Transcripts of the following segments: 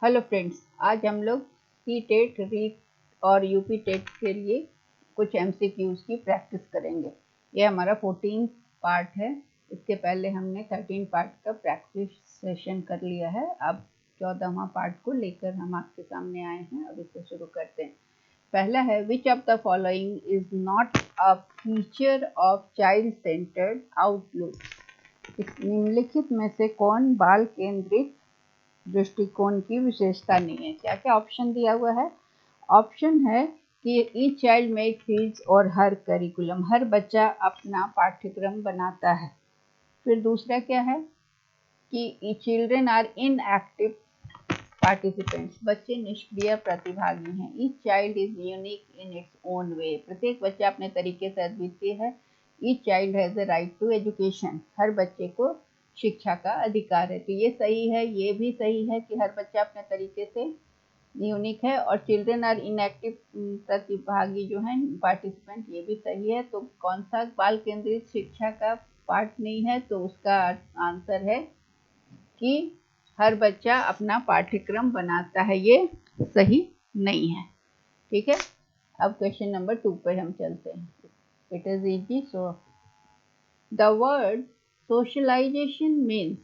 Hello friends, आज हम लोग सी टेट रीट और यूपी टेट के लिए कुछ एमसीक्यूज की प्रैक्टिस करेंगे। ये हमारा 14 पार्ट है। इसके पहले हमने 13 पार्ट का प्रैक्टिस सेशन कर लिया है। अब 14वां पार्ट को लेकर हम आपके सामने आए हैं। अब इसे शुरू करते हैं। पहला है, which of the following is not a feature of child centred outlook. इस निम्नलिखित में से कौन बाल केंद्रित दृष्टिकोण की विशेषता नहीं है? क्या क्या ऑप्शन दिया हुआ है? ऑप्शन है कि ईच चाइल्ड मेक हिज और हर करिकुलम, हर बच्चा अपना पाठ्यक्रम बनाता है। फिर दूसरा क्या है कि चिल्ड्रेन आर इनएक्टिव पार्टिसिपेंट्स, बच्चे निष्क्रिय प्रतिभागी हैं। Each child is unique in its own way, प्रत्येक बच्चा अपने तरीके से अद्वितीय है। Each child has a right to education, हर बच्चे को शिक्षा का अधिकार है। तो ये सही है, ये भी सही है कि हर बच्चा अपने तरीके से यूनिक है। और चिल्ड्रेन आर इनएक्टिव, प्रतिभागी जो हैं पार्टिसिपेंट, ये भी सही है। तो कौन सा बाल केंद्रित शिक्षा का पार्ट नहीं है? तो उसका आंसर है कि हर बच्चा अपना पाठ्यक्रम बनाता है, ये सही नहीं है। ठीक है, अब क्वेश्चन नंबर 2 पर हम चलते हैं। It is easy. So the word socialisation means,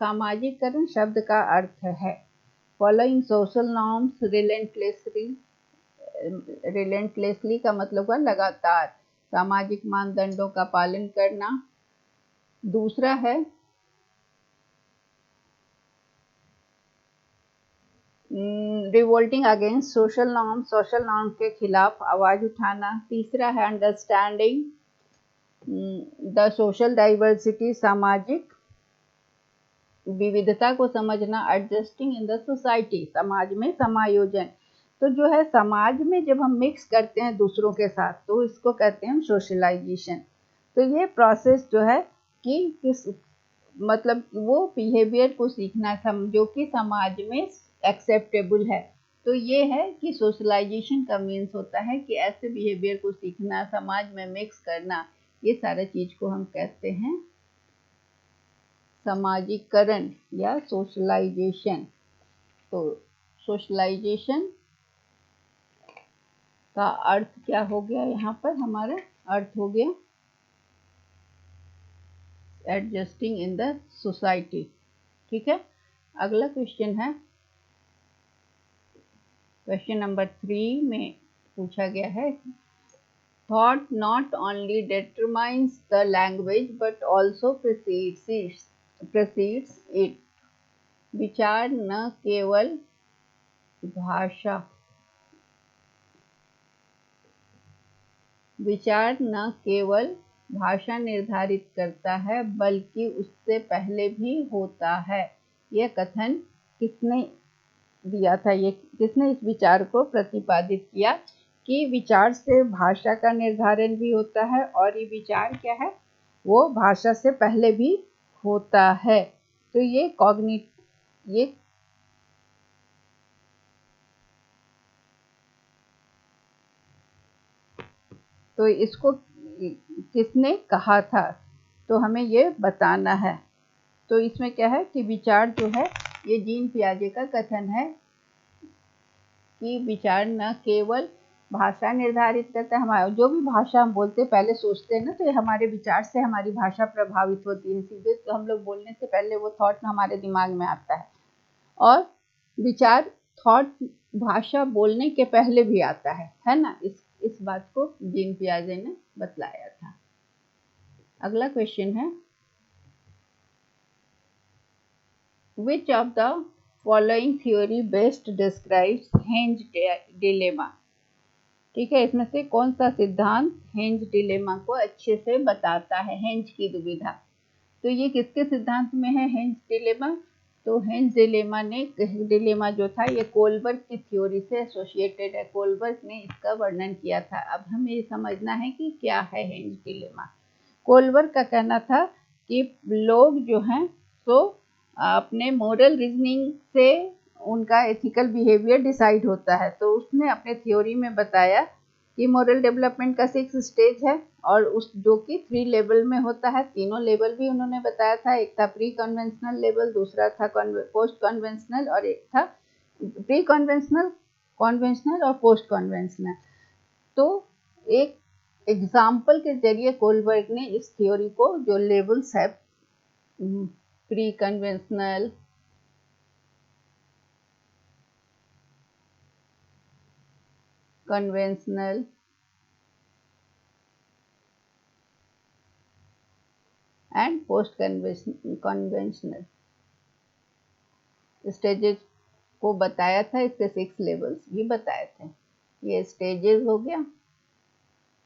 सामाजिकरण शब्द का अर्थ है फॉलोइंग सोशल नॉर्म्स रिलेंटलेसली का मतलब हुआ लगातार, सामाजिक मानदंडों का पालन करना। दूसरा है रिवोल्टिंग अगेंस्ट सोशल नॉर्म के खिलाफ आवाज उठाना। तीसरा है अंडरस्टैंडिंग द सोशल डाइवर्सिटी, सामाजिक विविधता को समझना। एडजस्टिंग इन द सोसाइटी, समाज में समायोजन। तो जो है समाज में जब हम मिक्स करते हैं दूसरों के साथ, तो इसको कहते हैं सोशलाइजेशन। तो ये प्रोसेस जो है कि किस मतलब वो बिहेवियर को सीखना जो कि समाज में एक्सेप्टेबल है। तो ये है कि सोशलाइजेशन का मीन्स होता है कि ऐसे बिहेवियर को सीखना, समाज में मिक्स करना, ये सारा चीज को हम कहते हैं सामाजिकरण या सोशलाइजेशन। तो सोशलाइजेशन का अर्थ क्या हो गया? यहाँ पर हमारा अर्थ हो गया एडजस्टिंग इन द सोसाइटी। ठीक है, अगला क्वेश्चन है, क्वेश्चन नंबर 3 में पूछा गया है, thought not only determines the language but also precedes it. विचार न केवल भाषा निर्धारित करता है बल्कि उससे पहले भी होता है। यह कथन किसने दिया था? ये किसने इस विचार को प्रतिपादित किया कि विचार से भाषा का निर्धारण भी होता है और ये विचार क्या है, वो भाषा से पहले भी होता है। तो तो इसको किसने कहा था, तो हमें ये बताना है। तो इसमें क्या है कि विचार जो है, ये जीन पियाजे का कथन है कि विचार न केवल भाषा निर्धारित करता है, हमारा जो भी भाषा हम बोलते पहले सोचते हैं ना, तो ये हमारे विचार से हमारी भाषा प्रभावित होती है। सीधे तो हम लोग बोलने से पहले वो थॉट हमारे दिमाग में आता है, और विचार थॉट भाषा बोलने के पहले भी आता है ना। इस बात को जीन पियाजे ने बतलाया था। अगला क्वेश्चन है, which of the following theory best describes henge dilemma. ठीक है, इसमें से कौन सा सिद्धांत हेंज डिलेमा को अच्छे से बताता है, हेंज की दुविधा। तो ये किसके सिद्धांत में है हेंज डिलेमा? तो हेंज डिलेमा जो था, ये कोलबर्ग की थ्योरी से एसोसिएटेड है। कोलबर्ग ने इसका वर्णन किया था। अब हमें ये समझना है कि क्या है हेंज डिलेमा। कोलबर्ग का कहना था कि लोग जो हैं तो अपने मोरल रीजनिंग से उनका एथिकल बिहेवियर डिसाइड होता है। तो उसने अपने थ्योरी में बताया कि मॉरल डेवलपमेंट का 6 स्टेज है, और उस जो कि 3 लेवल में होता है। तीनों लेवल भी उन्होंने बताया था। एक था प्री कन्वेंशनल लेवल, दूसरा था पोस्ट कन्वेंशनल, और एक था प्री कन्वेंशनल, कन्वेंशनल और पोस्ट कन्वेंशनल। तो एक एग्जाम्पल के जरिए कोलबर्ग ने इस थ्योरी को, जो लेवल्स है pre conventional, conventional and post conventional stages को बताया था। इसके 6 लेवल्स भी बताए थे। ये स्टेजेस हो गया,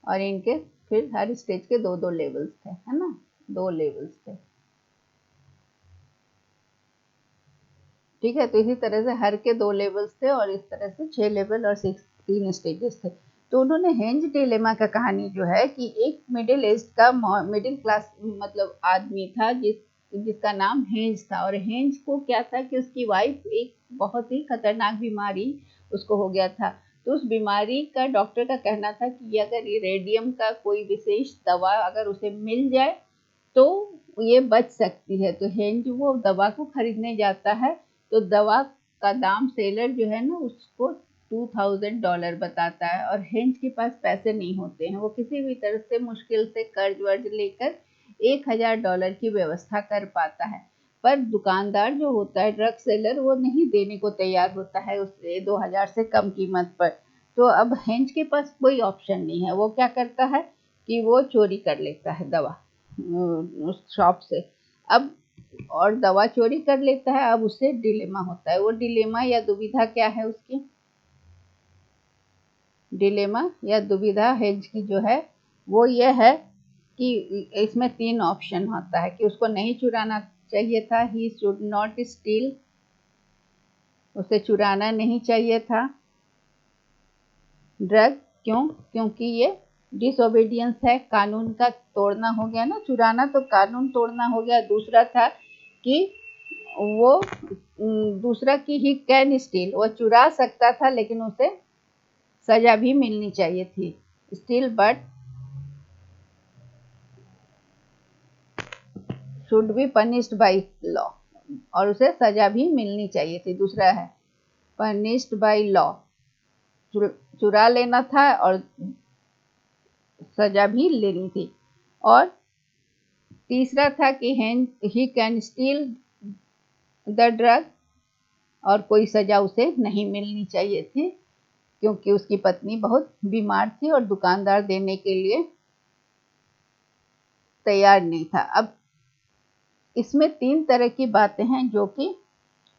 और इनके फिर हर स्टेज के 2-2 लेवल्स थे, है ना, 2 लेवल्स थे। ठीक है, तो इसी तरह से हर के 2 लेवल्स थे, और इस तरह से 6 लेवल और 3 स्टेजेस थे। तो उन्होंने हेंज डिलेमा का कहानी जो है कि एक मिडिल एज का, मिडिल क्लास मतलब आदमी था जिसका नाम हेंज था। और हेंज को क्या था कि उसकी वाइफ एक बहुत ही खतरनाक बीमारी उसको हो गया था। तो उस बीमारी का डॉक्टर का कहना था कि अगर इरेडियम का कोई विशेष दवा अगर उसे मिल जाए तो ये बच सकती है। तो हेंज वो दवा को खरीदने जाता है। तो दवा का दाम सेलर जो है ना उसको $2000 बताता है, और हेंज के पास पैसे नहीं होते हैं। वो किसी भी तरह से मुश्किल से कर्ज वर्ज लेकर $1000 की व्यवस्था कर पाता है। पर दुकानदार जो होता है, ड्रग सेलर, वो नहीं देने को तैयार होता है उससे 2000 से कम कीमत पर। तो अब हेंज के पास कोई ऑप्शन नहीं है। वो क्या करता है कि वो चोरी कर लेता है दवा उस शॉप से। अब और दवा चोरी कर लेता है। अब उससे डिलेमा होता है। वो डिलेमा या दुविधा क्या है उसकी, डिलेमा या दुविधा हेज की जो है वो ये है कि इसमें 3 ऑप्शन होता है कि उसको नहीं चुराना चाहिए था, ही शुड नॉट स्टील, उसे चुराना नहीं चाहिए था ड्रग। क्यों? क्योंकि ये डिसोबीडियंस है, कानून का तोड़ना हो गया ना, चुराना तो कानून तोड़ना हो गया। दूसरा था कि वो दूसरा कि ही कैन स्टील, वो चुरा सकता था लेकिन उसे सजा भी मिलनी चाहिए थी, still but should be punished by law, और उसे सजा भी मिलनी चाहिए थी। दूसरा है पनिश्ड बाय लॉ, चुरा लेना था और सजा भी लेनी थी। और तीसरा था कि he can steel the drug, और कोई सजा उसे नहीं मिलनी चाहिए थी क्योंकि उसकी पत्नी बहुत बीमार थी और दुकानदार देने के लिए तैयार नहीं था। अब इसमें 3 तरह की बातें हैं जो कि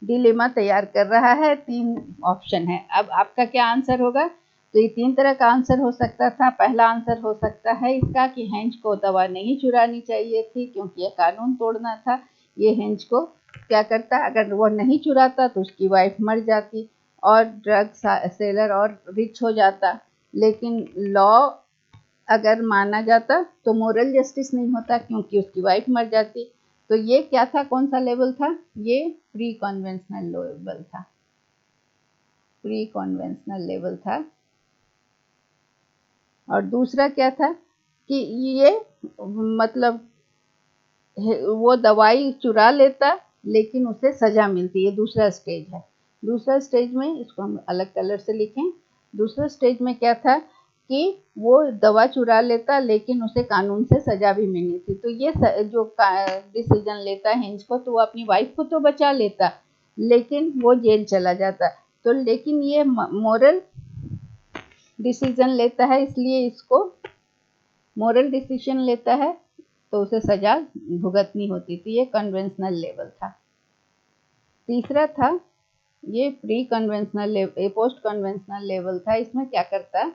डिलेमा तैयार कर रहा है। 3 ऑप्शन है। अब आपका क्या आंसर होगा? तो ये 3 तरह का आंसर हो सकता था। पहला आंसर हो सकता है इसका कि हेंज को दवा नहीं चुरानी चाहिए थी क्योंकि यह कानून तोड़ना था। ये हेंज को क्या करता, अगर वो नहीं चुराता तो उसकी वाइफ मर जाती और ड्रग सेलर और रिच हो जाता। लेकिन लॉ अगर माना जाता तो मोरल जस्टिस नहीं होता क्योंकि उसकी वाइफ मर जाती। तो ये क्या था, कौन सा लेवल था? ये प्री कन्वेंशनल लेवल था, प्री कन्वेंशनल लेवल था। और दूसरा क्या था कि ये मतलब वो दवाई चुरा लेता लेकिन उसे सजा मिलती। ये दूसरा स्टेज है। दूसरा स्टेज में, इसको हम अलग कलर से लिखें, दूसरा स्टेज में क्या था कि वो दवा चुरा लेता लेकिन उसे कानून से सजा भी मिलनी थी। तो ये जो डिसीजन लेता है हिंज को, तो वो अपनी वाइफ को तो बचा लेता लेकिन वो जेल चला जाता। तो लेकिन ये मोरल डिसीजन लेता है, इसलिए इसको मोरल डिसीजन लेता है तो उसे सजा भुगतनी होती थी। ये कन्वेंशनल लेवल था। तीसरा था ये pre conventional level, post conventional level था। इसमें क्या करता है,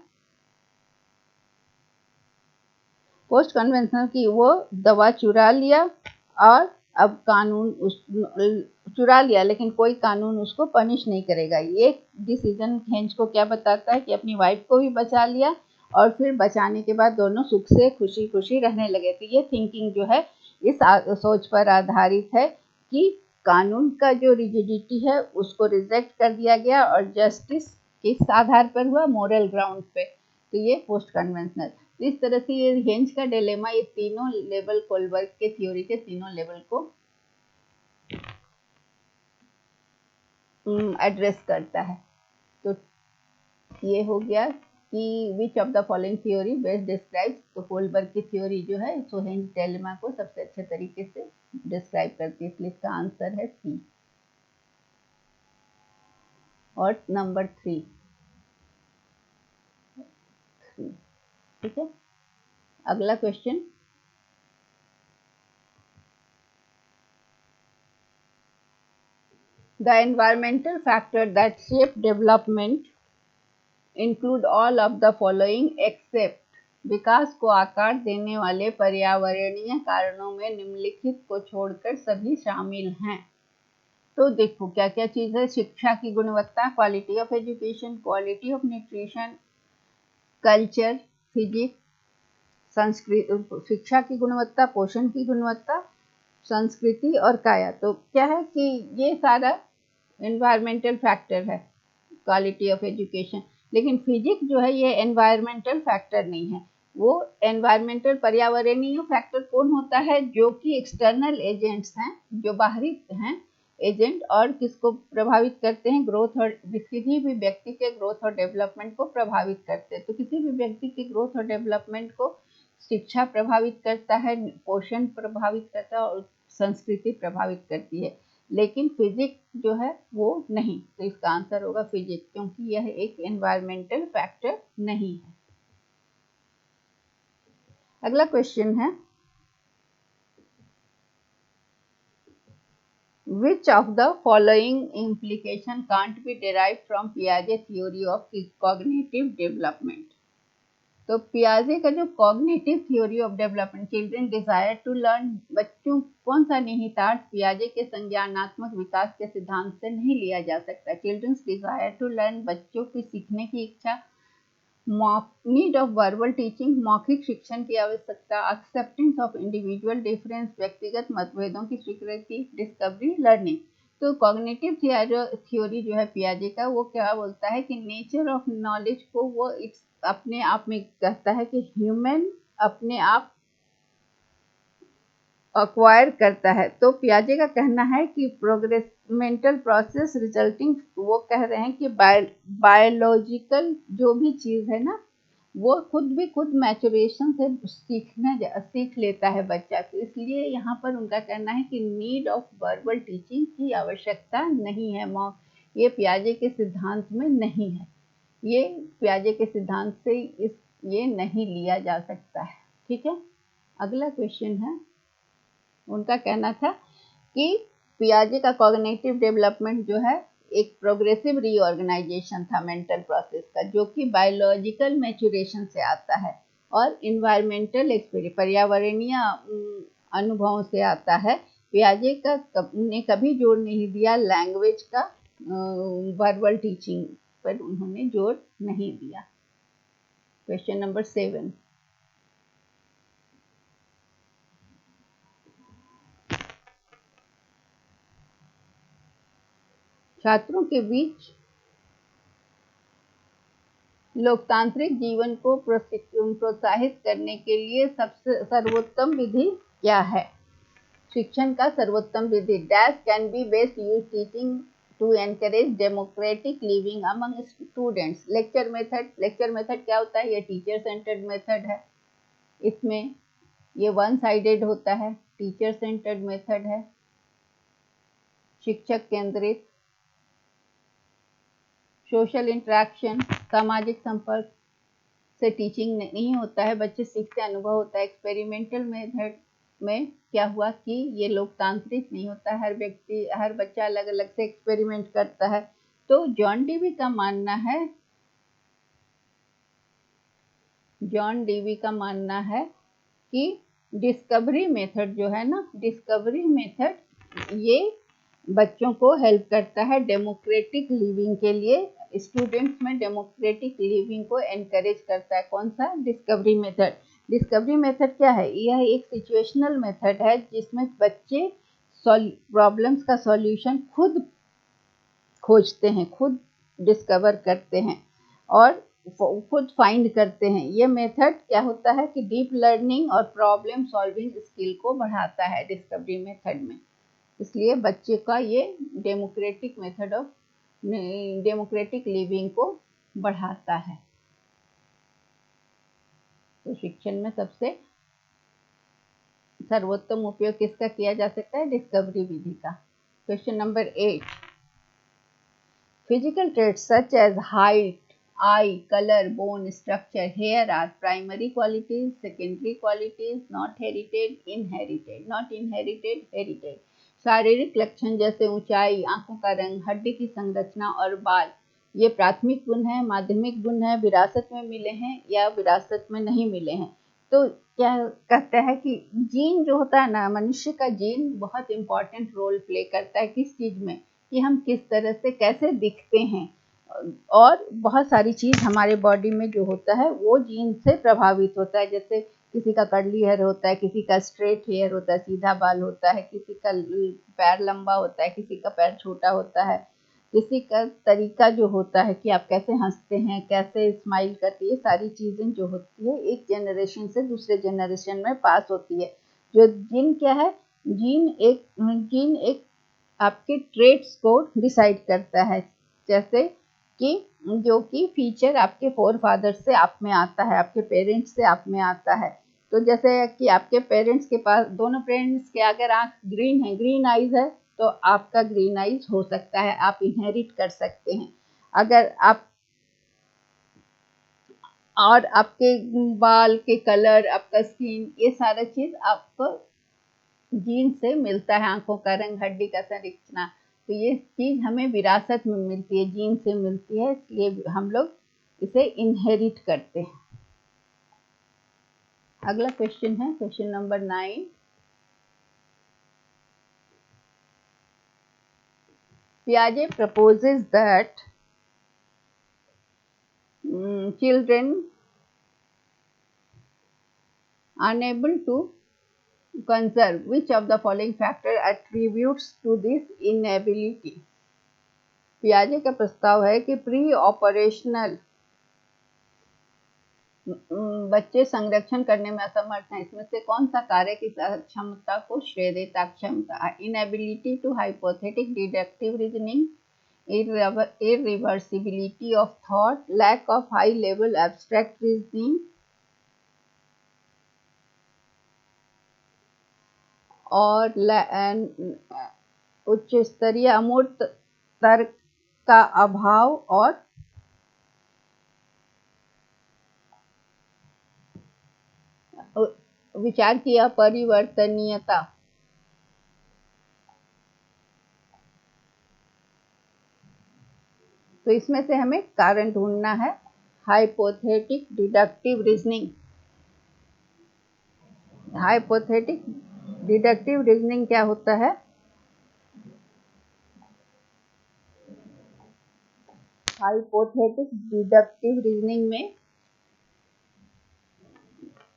पोस्ट कन्वेंशनल की वो दवा चुरा लिया और अब कानून उस चुरा लिया लेकिन कोई कानून उसको पनिश नहीं करेगा। ये डिसीजन हेंज को क्या बताता है कि अपनी वाइफ को भी बचा लिया और फिर बचाने के बाद दोनों सुख से खुशी खुशी रहने लगे। तो ये थिंकिंग जो है इस सोच पर आधारित है कि कानून का जो रिजिडिटी है उसको रिजेक्ट कर दिया गया और जस्टिस किस आधार पर हुआ, मोरल ग्राउंड पे। तो ये पोस्ट कन्वेंशनल। इस तरह से ये हेंज का डिलेमा, ये तीनों लेवल कोलबर्ग के थ्योरी के तीनों लेवल को एड्रेस करता है। तो ये हो गया कि which of the following theory best describe, तो कोलबर्ग की थ्योरी जो है सोहेंज डिलेमा को सबसे अच्छे तरीके से डिस्क्राइब करती है, इसलिए इसका आंसर है सी और नंबर 3। ठीक है, अगला question, the environmental factor that shape development include all of the following except, विकास को आकार देने वाले पर्यावरणीय कारणों में निम्नलिखित को छोड़कर सभी शामिल हैं। तो देखो क्या क्या चीज़ है, शिक्षा की गुणवत्ता, quality of education, quality of nutrition, culture, physics, संस्कृति, शिक्षा की गुणवत्ता, पोषण की गुणवत्ता, संस्कृति और काया। तो क्या है कि ये सारा एनवायरमेंटल फैक्टर है, क्वालिटी ऑफ एजुकेशन। लेकिन फिजिक्स जो है ये एनवायरमेंटल फैक्टर नहीं है। वो एनवायरमेंटल पर्यावरणीय फैक्टर कौन होता है, जो कि एक्सटर्नल एजेंट्स हैं, जो बाहरी हैं एजेंट, और किसको प्रभावित करते हैं, ग्रोथ और किसी भी व्यक्ति के ग्रोथ और डेवलपमेंट को प्रभावित करते हैं। तो किसी भी व्यक्ति की ग्रोथ और डेवलपमेंट को शिक्षा प्रभावित करता है, पोषण प्रभावित करता है और संस्कृति प्रभावित करती है। लेकिन फिजिक्स जो है वो नहीं, तो इसका आंसर होगा फिजिक्स, क्योंकि यह एक एनवायरमेंटल फैक्टर नहीं है। अगला क्वेश्चन है, which of the following implication can't be derived from Piaget theory of cognitive development? तो पियाजे का जो cognitive theory of development, children desire to learn, बच्चों कौन सा निहितार्थ पियाजे के संज्ञानात्मक विकास के सिद्धांत से नहीं लिया जा सकता। चिल्ड्रंस डिजायर टू लर्न, बच्चों की सीखने की इच्छा, नीड ऑफ वर्बल टीचिंग, मौखिक शिक्षण की आवश्यकता, एक्सेप्टेंस ऑफ इंडिविजुअल डिफरेंस, व्यक्तिगत मतभेदों की स्वीकृति, डिस्कवरी, लर्निंग। तो कॉग्निटिव थ्योरी जो है पियाजे का, वो क्या बोलता है कि नेचर ऑफ नॉलेज को वो अपने आप में कहता है कि ह्यूमन अपने आप अक्वायर करता है। तो पियाजे का कहना है कि प्रोग्रेस मेंटल प्रोसेस रिजल्टिंग, वो कह रहे हैं कि बायोलॉजिकल जो भी चीज़ है ना, वो खुद मैचुरेशन से सीख लेता है बच्चा। तो इसलिए यहाँ पर उनका कहना है कि नीड ऑफ वर्बल टीचिंग की आवश्यकता नहीं है, ये पियाजे के सिद्धांत में नहीं है, ये पियाजे के सिद्धांत से ये नहीं लिया जा सकता है। ठीक है, अगला क्वेश्चन है, उनका कहना था कि पियाजे का कॉग्निटिव डेवलपमेंट जो है एक प्रोग्रेसिव रीऑर्गेनाइजेशन था मेंटल प्रोसेस का, जो कि बायोलॉजिकल मैच्योरेशन से आता है और इन्वायरमेंटल एक्सपीरियंस, पर्यावरणीय अनुभवों से आता है। पियाजे का ने कभी जोर नहीं दिया लैंग्वेज का, वर्बल टीचिंग पर उन्होंने जोर नहीं दिया। क्वेश्चन नंबर 7, छात्रों के बीच लोकतांत्रिक जीवन को प्रोत्साहित करने के लिए सबसे सर्वोत्तम विधि क्या है। शिक्षण का सर्वोत्तम विधि, dash can be best use teaching to encourage democratic living among students. Lecture method क्या होता है, ये टीचर सेंटर्ड मेथड है, इसमें ये वन साइडेड होता है, टीचर सेंटर्ड मेथड है, शिक्षक केंद्रित, सोशल इंटरेक्शन, सामाजिक संपर्क से टीचिंग नहीं होता है, बच्चे सीखते अनुभव होता है। एक्सपेरिमेंटल मेथड में क्या हुआ कि ये लोकतांत्रिक नहीं होता, हर बच्चा अलग अलग से एक्सपेरिमेंट करता है। तो जॉन डीवी का मानना है कि डिस्कवरी मेथड जो है ना, डिस्कवरी मेथड ये बच्चों को हेल्प करता है डेमोक्रेटिक लिविंग के लिए, स्टूडेंट्स में डेमोक्रेटिक लिविंग को एनकरेज करता है। कौन सा, डिस्कवरी मेथड। डिस्कवरी मेथड क्या है, यह एक सिचुएशनल मेथड है जिसमें बच्चे प्रॉब्लम्स का सॉल्यूशन खुद खोजते हैं, खुद डिस्कवर करते हैं और खुद फाइंड करते हैं। ये मेथड क्या होता है कि डीप लर्निंग और प्रॉब्लम सॉल्विंग स्किल को बढ़ाता है डिस्कवरी मेथड में, इसलिए बच्चे का ये democratic method of democratic living को बढ़ाता है। तो शिक्षण में सबसे सर्वोत्तम उपयोग किसका किया जा सकता है? डिस्कवरी विधि का। Question number 8, physical traits such as height, eye, color, bone structure, hair are primary qualities, secondary qualities, not inherited, heritage। शारीरिक लक्षण जैसे ऊंचाई, आंखों का रंग, हड्डी की संरचना और बाल, ये प्राथमिक गुण है, माध्यमिक गुण है, विरासत में मिले हैं या विरासत में नहीं मिले हैं। तो क्या कहते हैं कि जीन जो होता है ना, मनुष्य का जीन बहुत इंपॉर्टेंट रोल प्ले करता है। किस चीज में? कि हम किस तरह से कैसे दिखते हैं, और बहुत सारी चीज हमारे बॉडी में जो होता है वो जीन से प्रभावित होता है। जैसे किसी का कर्ली हेयर होता है, किसी का स्ट्रेट हेयर होता है, सीधा बाल होता है, किसी का पैर लंबा होता है, किसी का पैर छोटा होता है, किसी का तरीका जो होता है कि आप कैसे हंसते हैं, कैसे स्माइल करते हैं, ये सारी चीजें जो होती है एक जनरेशन से दूसरे जनरेशन में पास होती है। जो जीन क्या है? जीन एक आपके ट्रेट्स को डिसाइड करता है। जैसे कि जो कि फीचर आपके फोर फादर से आप में आता है, आपके पेरेंट्स से आप में आता है। तो जैसे कि आपके पेरेंट्स के पास, दोनों पेरेंट्स के अगर आंख ग्रीन है, ग्रीन आईज है, तो आपका ग्रीन आईज हो सकता है, आप इनहेरिट कर सकते हैं। अगर आप और आपके बाल के कलर, आपका स्किन, ये सारा चीज आपको जीन से मिलता है, आंखों का रंग, हड्डी का संरचना। तो ये चीज हमें विरासत में मिलती है, जीन से मिलती है, इसलिए हम लोग इसे इनहेरिट करते हैं। अगला क्वेश्चन है question number 9, Piaget proposes that children unable to conserve, which of the following factor attributes to this inability? पियाजे का प्रस्ताव है कि प्री ऑपरेशनल बच्चे संरक्षण करने में असमर्थ हैं। इसमें से कौन सा कार्य की क्षमता को श्रेय देता? क्षमता, inability to hypothetic deductive reasoning, irreversibility of thought, lack of high level abstract reasoning, और उच्च स्तरीय अमूर्त तर्क का अभाव, और विचार की अपरिवर्तनीयता। तो इसमें से हमें कारण ढूंढना है। Hypothetic deductive reasoning, hypothetic deductive reasoning क्या होता है? हाइपोथेटिक डिडक्टिव रीजनिंग में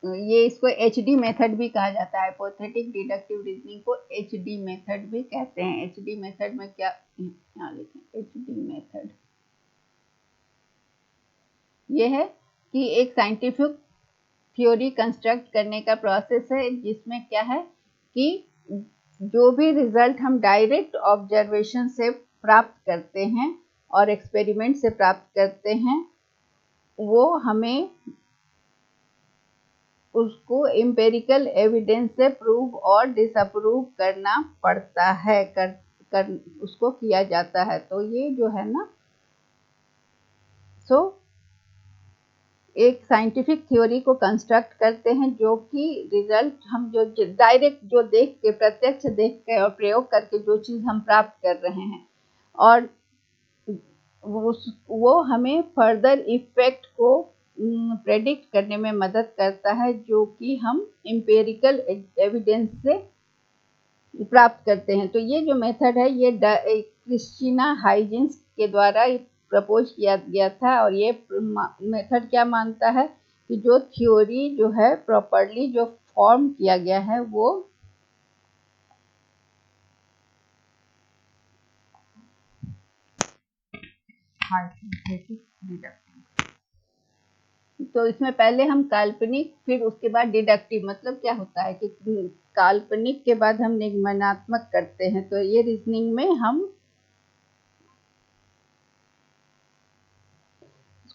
ये इसको एचडी मेथड भी कहा जाता है। हाइपोथेटिक डिडक्टिव रीजनिंग को एचडी मेथड भी कहते हैं। एचडी मेथड में क्या, यहाँ लिखें, एचडी मेथड ये है कि एक साइंटिफिक थ्योरी कंस्ट्रक्ट करने का प्रोसेस है, जिसमें क्या है कि जो भी रिजल्ट हम डायरेक्ट ऑब्जर्वेशन से प्राप्त करते हैं और एक्सपेरिमेंट से प्राप्त करते हैं, वो हमें उसको एम्पेरिकल एविडेंस से प्रूव और डिसअप्रूव करना पड़ता है, उसको किया जाता है। तो ये जो है ना, एक साइंटिफिक थ्योरी को कंस्ट्रक्ट करते हैं, जो कि रिजल्ट हम जो डायरेक्ट जो देख के, प्रत्यक्ष देख के और प्रयोग करके जो चीज़ हम प्राप्त कर रहे हैं, और वो हमें फर्दर इफेक्ट को प्रेडिक्ट करने में मदद करता है, जो कि हम एम्पेरिकल एविडेंस से प्राप्त करते हैं। तो ये जो मेथड है ये क्रिस्टीना हाइजिन्स के द्वारा प्रपोज किया गया था। और ये मेथड क्या मानता है कि जो थ्योरी जो है प्रॉपरली जो फॉर्म किया गया है वो तो इसमें पहले हम काल्पनिक, फिर उसके बाद डिडक्टिव। मतलब क्या होता है कि काल्पनिक के बाद हम निगमनात्मक करते हैं। तो ये रीजनिंग में हम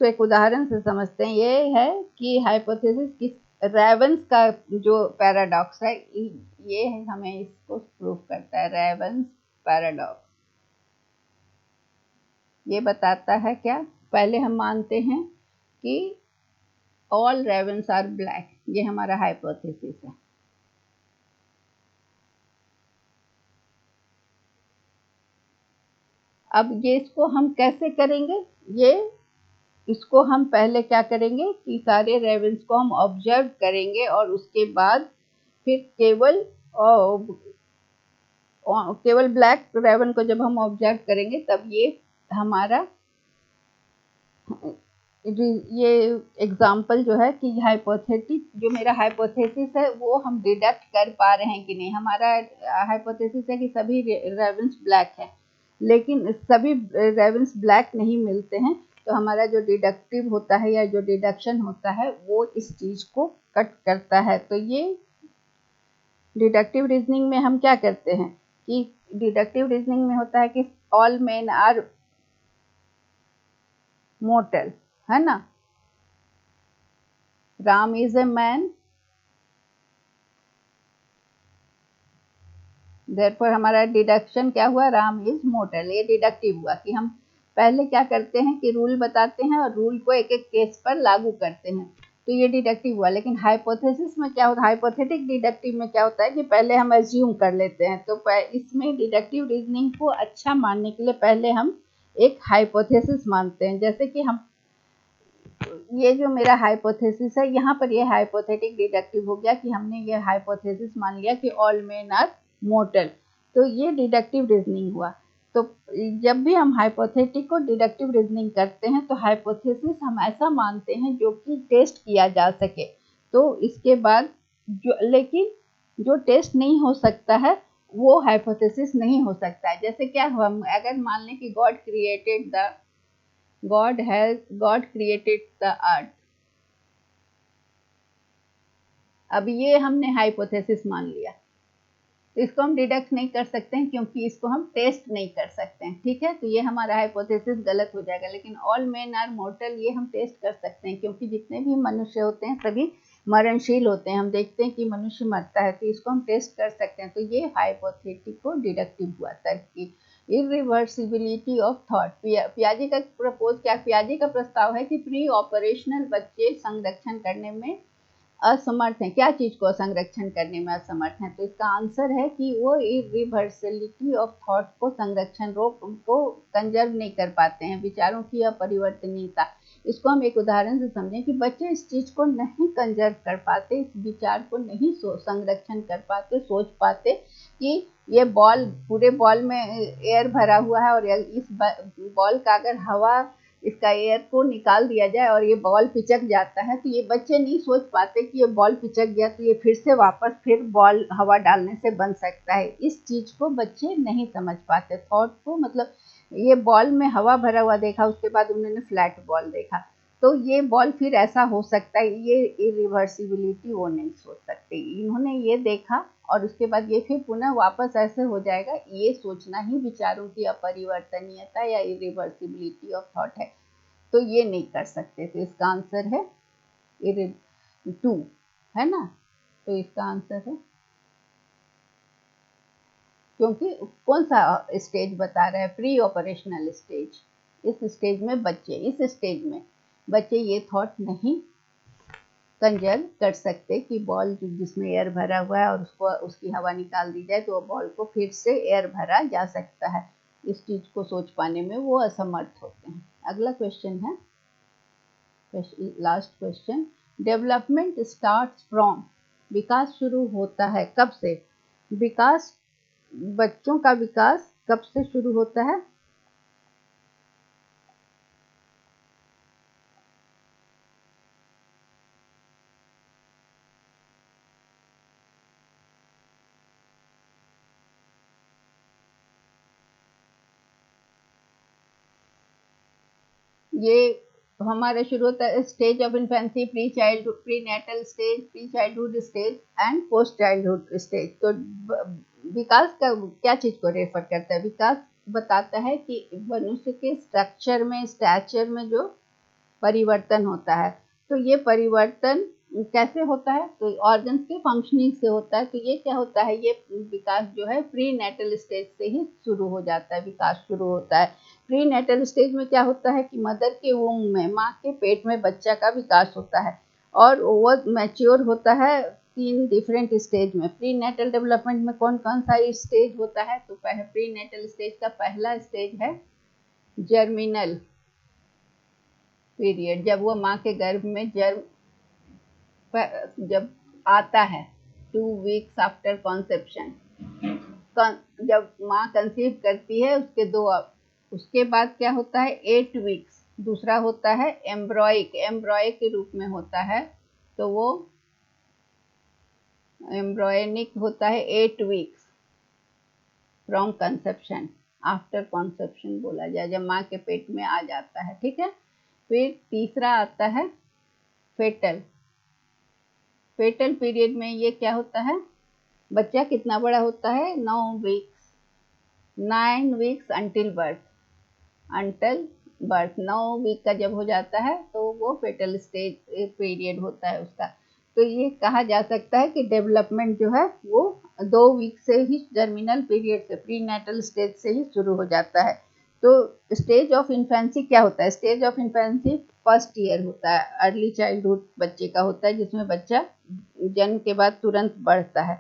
इसको एक उदाहरण से समझते हैं। ये है कि हाइपोथेसिस किस रेवंस का जो पैराडॉक्स है, ये है, हमें इसको प्रूव करता है। रेवंस पैराडॉक्स ये बताता है क्या, पहले हम मानते हैं कि ऑल रेवंस आर ब्लैक, ये हमारा हाइपोथेसिस है। अब ये इसको हम कैसे करेंगे, ये इसको हम पहले क्या करेंगे कि सारे रेवंस को हम ऑब्जर्व करेंगे और उसके बाद फिर केवल ब्लैक रेवन को जब हम ऑब्जर्व करेंगे तब ये हमारा ये एग्जाम्पल जो है कि हाइपोथेटिक जो मेरा हाइपोथेसिस है वो हम डिडक्ट कर पा रहे हैं कि नहीं। हमारा हाइपोथेसिस है कि सभी रेवंस ब्लैक है, लेकिन सभी रेवंस ब्लैक नहीं मिलते हैं, तो हमारा जो डिडक्टिव होता है या जो डिडक्शन होता है वो इस चीज को कट करता है। तो ये डिडक्टिव रीजनिंग में हम क्या करते हैं कि डिडक्टिव रीजनिंग में होता है कि ऑल मेन आर मोर्टल, है ना। Ram is a man, therefore हमारा डिडक्शन क्या हुआ, राम इज मोर्टल। ये डिडक्टिव हुआ कि हम पहले क्या करते हैं कि रूल बताते हैं और रूल को एक एक केस पर लागू करते हैं, तो ये डिडक्टिव हुआ। लेकिन हाइपोथेसिस में क्या होता है, हाइपोथेटिक डिडक्टिव में क्या होता है कि पहले हम एज्यूम कर लेते हैं। तो इसमें डिडक्टिव रीजनिंग को अच्छा मानने के लिए पहले हम एक हाइपोथेसिस मानते हैं। जैसे कि हम ये जो मेरा हाइपोथेसिस है, यहाँ पर ये हाइपोथेटिक डिडक्टिव हो गया कि हमने ये हाइपोथेसिस मान लिया कि ऑल मेन आर मोर्टल, तो ये डिडक्टिव रीजनिंग हुआ। तो जब भी हम हाइपोथेटिक और डिडक्टिव रीजनिंग करते हैं तो हाइपोथेसिस हम ऐसा मानते हैं जो कि टेस्ट किया जा सके। तो इसके बाद लेकिन जो टेस्ट नहीं हो सकता है वो हाइपोथेसिस नहीं हो सकता है। जैसे क्या हुआ, अगर मान लें कि God created the earth, अब ये हमने हाइपोथेसिस मान लिया, तो इसको हम डिडक्ट नहीं कर सकते हैं क्योंकि इसको हम टेस्ट नहीं कर सकते हैं, ठीक है। तो ये हमारा हाइपोथेसिस गलत हो जाएगा। लेकिन ऑल मेन आर मोर्टल ये हम टेस्ट कर सकते हैं, क्योंकि जितने भी मनुष्य होते हैं सभी मरणशील होते हैं। हम देखते हैं कि मनुष्य मरता है, तो इसको हम टेस्ट कर सकते हैं। तो ये हाइपोथेटिक को डिडक्टिव हुआ। तर्क की इरिवर्सिबिलिटी ऑफ थॉट, पियाजे का पियाजे का प्रस्ताव है कि प्री ऑपरेशनल बच्चे संरक्षण करने में असमर्थ हैं। क्या चीज को संरक्षण करने में असमर्थ हैं, तो इसका आंसर है कि वो इरिवर्सिबिलिटी ऑफ थॉट को संरक्षण रोक को कंजर्व नहीं कर पाते हैं, विचारों की अपरिवर्तनीयता। इसको हम एक उदाहरण से समझें कि बच्चे इस चीज को नहीं कंजर्व कर पाते, इस विचार को नहीं संरक्षण कर पाते, सोच पाते कि ये बॉल, पूरे बॉल में एयर भरा हुआ है और इस बॉल का अगर हवा, इसका एयर को निकाल दिया जाए और ये बॉल पिचक जाता है, तो ये बच्चे नहीं सोच पाते कि ये बॉल पिचक गया तो ये फिर से वापस फिर बॉल हवा डालने से बन सकता है। इस चीज को बच्चे नहीं समझ पाते, थॉट को। मतलब ये बॉल में हवा भरा हुआ देखा, उसके बाद उन्होंने फ्लैट बॉल देखा, तो ये बॉल फिर ऐसा हो सकता है, ये इरिवर्सिबिलिटी वो नहीं सोच सकते। इन्होंने ये देखा और उसके बाद ये फिर पुनः वापस ऐसे हो जाएगा, ये सोचना ही विचारों की अपरिवर्तनीयता या इरिवर्सिबिलिटी ऑफ थॉट है। तो ये नहीं कर सकते, तो इसका आंसर है 2, है ना। तो इसका आंसर है, क्योंकि कौन सा स्टेज बता रहा है, प्री ऑपरेशनल स्टेज। इस स्टेज में बच्चे ये थॉट नहीं कंजर्व कर सकते कि बॉल जिसमें एयर भरा हुआ है और उसको उसकी हवा निकाल दी जाए तो बॉल को फिर से एयर भरा जा सकता है। इस चीज को सोच पाने में वो असमर्थ होते हैं। अगला क्वेश्चन है, last question, development starts from, विकास शुरू होता है कब से, विकास, बच्चों का विकास कब से शुरू होता है। ये हमारा शुरू होता है stage of infancy, prenatal stage, pre childhood stage and post childhood stage. तो विकास का क्या चीज को रेफर करता है, विकास बताता है कि मनुष्य के स्ट्रक्चर में, स्टैचर में जो परिवर्तन होता है। तो ये परिवर्तन कैसे होता है? तो ऑर्गन्स के फंक्शनिंग से होता है। तो ये क्या होता है, ये विकास जो है प्री नेटल स्टेज से ही शुरू हो जाता है, विकास शुरू होता है। प्री नेटल स्टेज में क्या होता है कि मदर के वूम्ब में, माँ के पेट में बच्चा का विकास होता है और वो मैच्योर होता है 3 डिफरेंट स्टेज में। प्री नेटल डेवलपमेंट में कौन कौन सा स्टेज होता है? तो प्री नेटल स्टेज का पहला स्टेज है जर्मिनल पीरियड, जब वो माँ के गर्भ में जब आता है 2 वीक्स आफ्टर कॉन्सेप्शन, जब माँ कंसीव करती है उसके बाद क्या होता है 8 वीक्स। दूसरा होता है एम्ब्रॉयक के रूप में होता है, तो वो एम्ब्रॉयनिक होता है 8 weeks from conception, after conception बोला जाए, जब माँ के पेट में आ जाता है। ठीक है। फिर तीसरा आता है फेटल पीरियड में। ये क्या होता है, बच्चा कितना बड़ा होता है? 9 वीक्स अंटिल बर्थ 9 वीक का जब हो जाता है तो वो फेटल स्टेज पीरियड होता है उसका। तो ये कहा जा सकता है कि डेवलपमेंट जो है वो 2 वीक से ही, जर्मिनल पीरियड से, प्री नेटल स्टेज से ही शुरू हो जाता है। तो स्टेज ऑफ इन्फेंसी क्या होता है? Stage of infancy first year होता है, अर्ली चाइल्डहुड बच्चे का होता है, जिसमें बच्चा जन्म के बाद तुरंत बढ़ता है।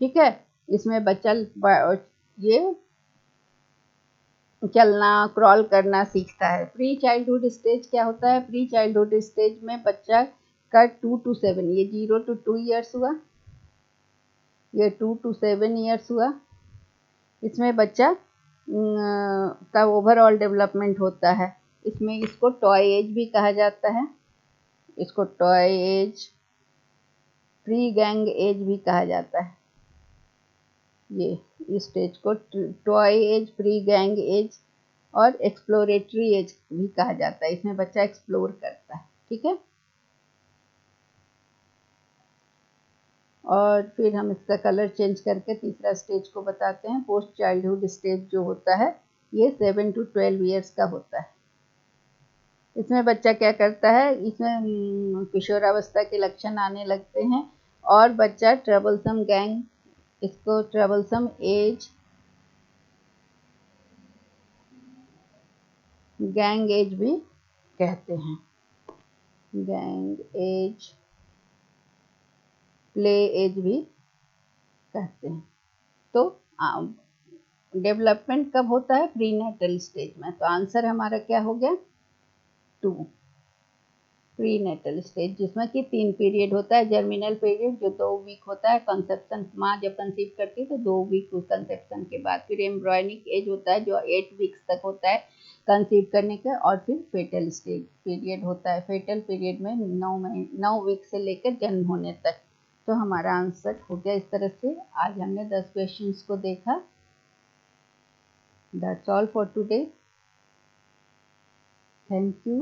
ठीक है। इसमें बच्चा ये चलना, क्रॉल करना सीखता है। प्री चाइल्डहुड स्टेज क्या होता है? प्री चाइल्डहुड स्टेज में बच्चा का 2 to 7, ये 0 to 2 ईयर्स हुआ, ये 2 to 7 ईयर्स हुआ। इसमें बच्चा का ओवरऑल डेवलपमेंट होता है। इसमें इसको टॉय एज भी कहा जाता है, इसको toy age, pre gang age भी कहा जाता है। ये इस स्टेज को toy age, pre gang age और एक्सप्लोरेटरी एज भी कहा जाता है। इसमें बच्चा एक्सप्लोर करता है। ठीक है। और फिर हम इसका कलर चेंज करके तीसरा स्टेज को बताते हैं। पोस्ट चाइल्डहुड स्टेज जो होता है ये 7 to 12 ईयर्स का होता है। इसमें बच्चा क्या करता है, इसमें किशोरावस्था के लक्षण आने लगते हैं और बच्चा ट्रबलसम गैंग, इसको ट्रबलसम एज, गैंग एज भी कहते हैं, गैंग एज, प्ले एज भी कहते हैं। तो डेवलपमेंट कब होता है? प्रीनेटल स्टेज में। तो आंसर हमारा क्या हो गया? 2, प्रीनेटल स्टेज, जिसमें कि 3 पीरियड होता है। जर्मिनल पीरियड जो 2 वीक होता है, कंसेप्शन, माँ जब कंसीव करती है तो 2 वीक कंसेप्शन के बाद। फिर एम्ब्रॉयनिक एज होता है जो 8 वीक्स तक होता है कंसीव करने का। और फिर फेटल स्टेज पीरियड होता है। फेटल पीरियड में 9 वीक से लेकर जन्म होने तक। तो हमारा आंसर हो गया इस तरह से। आज हमने 10 क्वेश्चंस को देखा। That's all for today. Thank you.